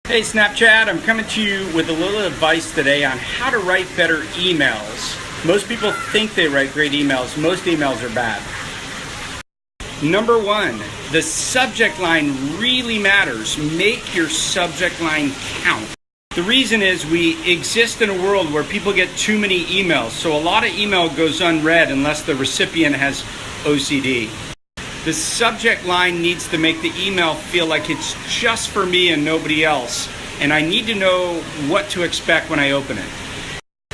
Hey Snapchat, I'm coming to you with a little advice today on how to write better emails. Most people think they write great emails. Most emails are bad. Number one, the subject line really matters. Make your subject line count. The reason is we exist in a world where people get too many emails, so a lot of email goes unread unless the recipient has OCD. The subject line needs to make the email feel like it's just for me and nobody else, and I need to know what to expect when I open it.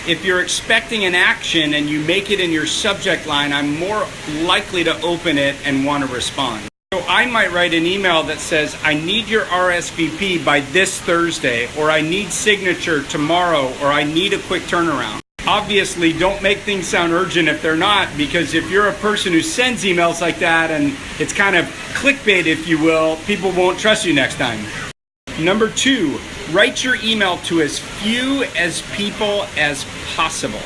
If you're expecting an action and you make it in your subject line, I'm more likely to open it and want to respond. So I might write an email that says, I need your RSVP by this Thursday, or I need signature tomorrow, or I need a quick turnaround. Obviously, don't make things sound urgent if they're not, because if you're a person who sends emails like that and it's kind of clickbait, if you will, people won't trust you next time. Number two, write your email to as few as people as possible.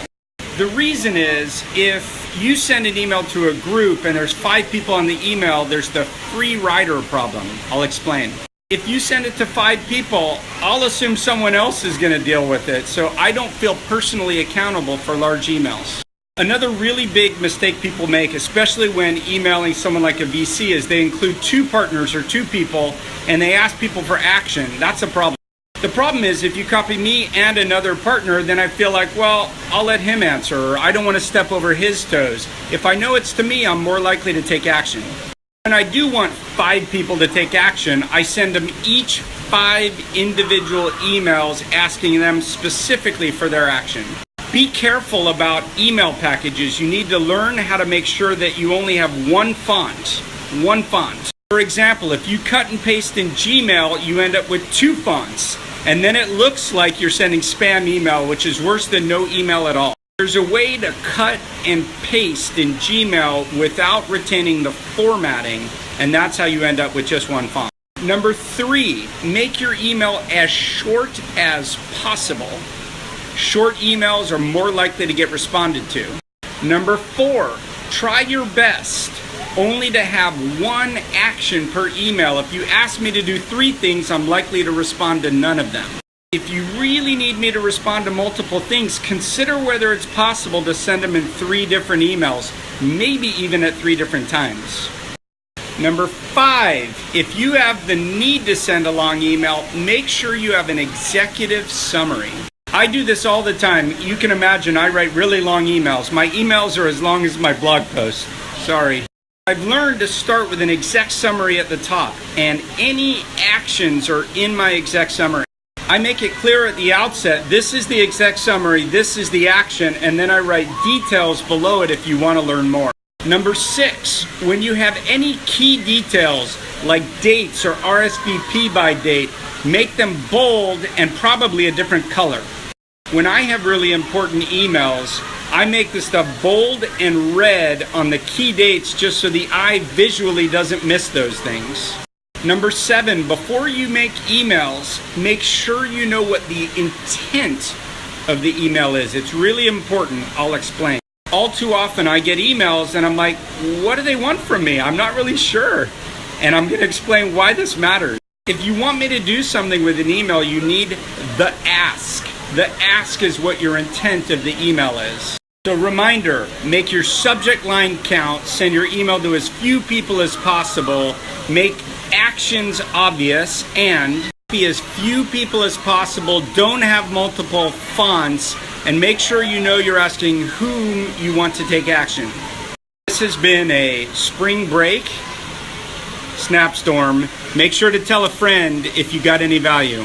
The reason is, if you send an email to a group and there's 5 people on the email, there's the free rider problem. I'll explain. If you send it to 5 people, I'll assume someone else is going to deal with it, so I don't feel personally accountable for large emails. Another really big mistake people make, especially when emailing someone like a VC, is they include 2 partners or 2 people and they ask people for action. That's a problem. The problem is if you copy me and another partner, then I feel like, well, I'll let him answer, or I don't want to step over his toes. If I know it's to me, I'm more likely to take action. When I do want 5 people to take action, I send them each 5 individual emails asking them specifically for their action. Be careful about email packages. You need to learn how to make sure that you only have one font. One font. For example, if you cut and paste in Gmail, you end up with 2 fonts. And then it looks like you're sending spam email, which is worse than no email at all. There's a way to cut and paste in Gmail without retaining the formatting, and that's how you end up with just one font. Number 3, make your email as short as possible. Short emails are more likely to get responded to. Number 4, try your best only to have 1 action per email. If you ask me to do 3 things, I'm likely to respond to none of them. If you really need me to respond to multiple things, consider whether it's possible to send them in 3 different emails, maybe even at 3 different times. Number 5, if you have the need to send a long email, make sure you have an executive summary. I do this all the time. You can imagine I write really long emails. My emails are as long as my blog post. Sorry. I've learned to start with an exec summary at the top, and any actions are in my exec summary. I make it clear at the outset, this is the exec summary, this is the action, and then I write details below it if you want to learn more. Number 6, when you have any key details like dates or RSVP by date, make them bold and probably a different color. When I have really important emails, I make the stuff bold and red on the key dates just so the eye visually doesn't miss those things. Number 7, before you make emails, make sure you know what the intent of the email is. It's really important. I'll explain. All too often I get emails and I'm like, what do they want from me? I'm not really sure. And I'm going to explain why this matters. If you want me to do something with an email, you need the ask. The ask is what your intent of the email is. So reminder, make your subject line count, send your email to as few people as possible, make actions obvious, and be as few people as possible, don't have multiple fonts, and make sure you know you're asking whom you want to take action. This has been a spring break snapstorm. Make sure to tell a friend if you got any value.